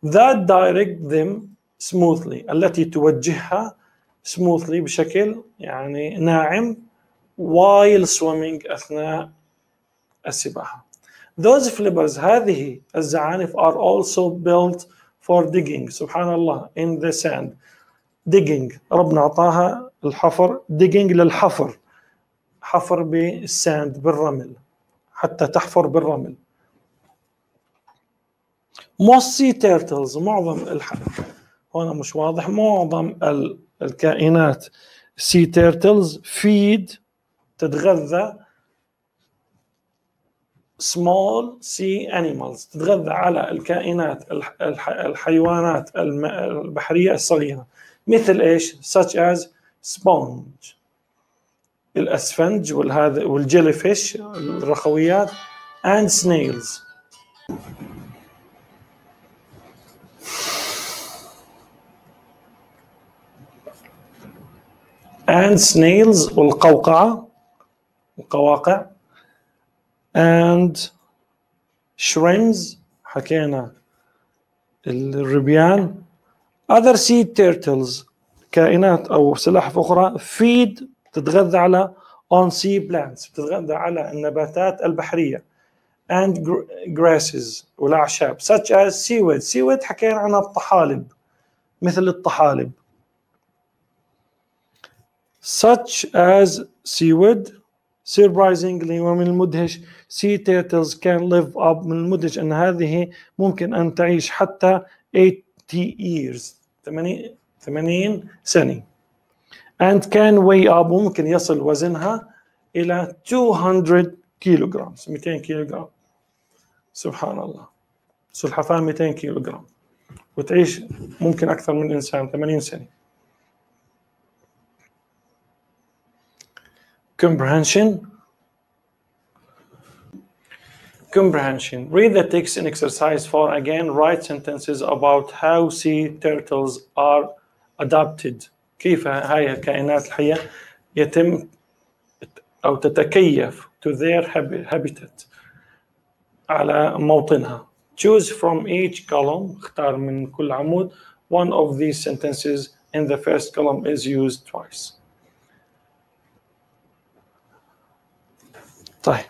that direct them smoothly التي توجهها smoothly بشكل يعني ناعم while swimming أثناء السباحة. Those flippers هذه الزعانف are also built for digging سبحان الله in the sand digging ربنا أعطاها الحفر digging للحفر حفر بالساند بالرمل حتى تحفر بالرمل. Most sea turtles معظم هنا مش واضح معظم الكائنات sea turtles feed تتغذى small sea animals تتغذى على الكائنات الحيوانات البحرية الصغيرة مثل إيش such as sponge الأسفنج والجيلي فيش الرخويات and snails. and snails والقواقع and shrimps حكينا الربيان. other sea turtles كائنات أو سلاحف أخرى feed تتغذى على on sea plants تتغذى على النباتات البحرية and grasses والأعشاب such as seaweed حكينا عنها الطحالب مثل الطحالب such as seaweed. surprisingly ومن المدهش sea turtles can live up من المدهش أن هذه ممكن أن تعيش حتى 80 years 80 سنة and can weigh up ممكن يصل وزنها إلى 200 كيلوغرام 200 كيلوغرام سبحان الله سلحفاة 200 كيلوغرام وتعيش ممكن أكثر من إنسان 80 سنة. Comprehension. Read the text in exercise 4 again. Write sentences about how sea turtles are adapted. كيف هاي الكائنات الحية يتم أو تتكيف to their habitat على موطنها. Choose from each column. اختار من كل عمود. One of these sentences in the first column is used twice. طيب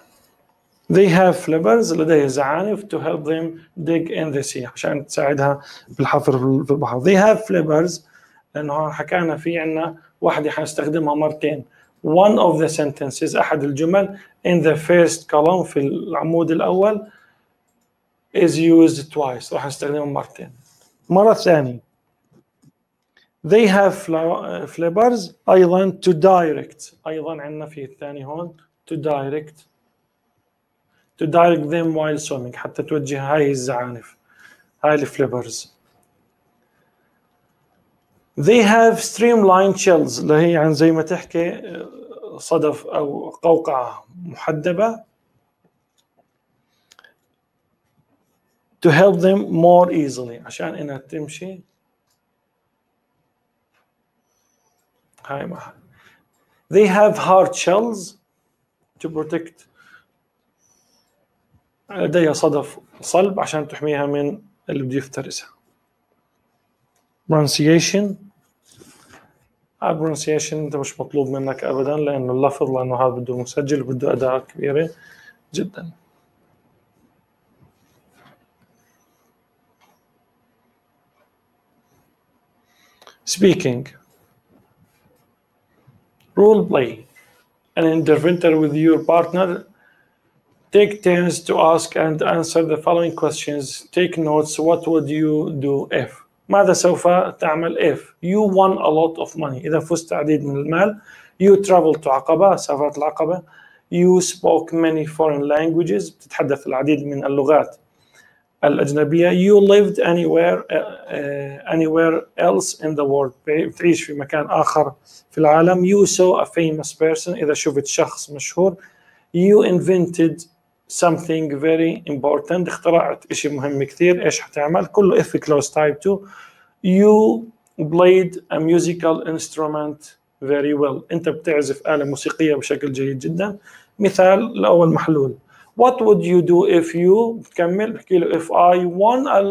they have flippers لديها زعانف to help them dig in the sea عشان تساعدها بالحفر في البحر. they have flippers لأنه حكينا في عنا واحدة حنستخدمها مرتين. one of the sentences أحد الجمل in the first column في العمود الأول is used twice راح نستخدمها مرتين. مرة ثانية they have flippers أيضا to direct أيضا عنا في الثاني هون to direct them while swimming حتى توجه هاي الزعانف هاي الفليبرز. they have streamlined shells اللي هي يعني زي ما تحكي صدف أو قوقعة محدبة to help them more easily عشان إنها تمشي. هاي ما they have hard shells to protect. لديها صدف صلب عشان تحميها من اللي بده يفترسها. pronunciation. pronunciation انت مش مطلوب منك ابدا لانه اللفظ، لانه هذا بده مسجل وبده اداة كبيرة جدا. speaking. role play. An interventor with your partner. Take turns to ask and answer the following questions. Take notes. What would you do if? ماذا سوف تعمل if you won a lot of money؟ إذا فزت عديد من المال. You traveled to عقبة، سافرت العقبة. You spoke many foreign languages، بتتحدث العديد من اللغات الأجنبية. You lived anywhere else in the world، بتعيش في مكان آخر في العالم. You saw a famous person، إذا شفت شخص مشهور. You invented something very important، اخترعت إشي مهم كثير. إيش حتعمل؟ كله if close type 2. You played a musical instrument very well، أنت بتعزف آلة موسيقية بشكل جيد جدا. مثال الأول محلول. What would you do if you، بتكمل بحكي له if I won a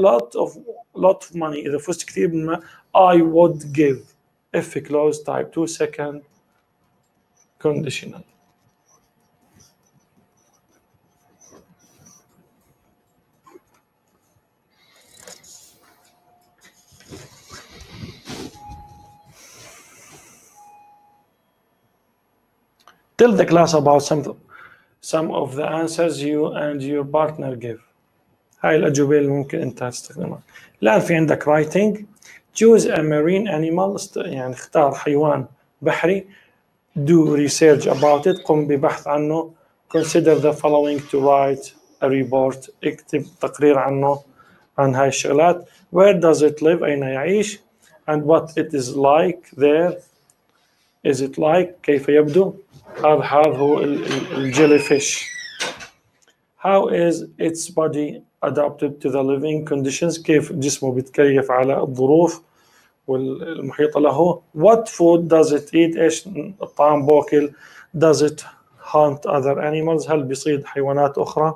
lot of money، إذا فزت كثير من المال. I would give if close type 2 second conditional. Tell the class about some of the answers you and your partner give. هاي الأجوبة اللي ممكن أنت تستخدمها. الآن في عندك writing. Choose a marine animal، يعني اختار حيوان بحري. Do research about it، قم ببحث عنه. Consider the following to write a report، اكتب تقرير عنه، عن هاي الشغلات. Where does it live، أين يعيش. And what it is like there. Is it like، كيف يبدو. هذا هو الجيلي فيش. How is its body adapted to the living conditions، كيف جسمه بيتكيف على الظروف والمحيطة له. What food does it eat، إيش الطعام بوكل. Does it hunt other animals، هل بيصيد حيوانات أخرى.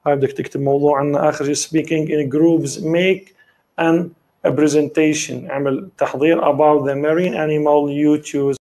هاي بدك تكتب موضوع عنه. آخر شيء speaking in groups. Make a presentation، اعمل تحضير about the marine animal you choose،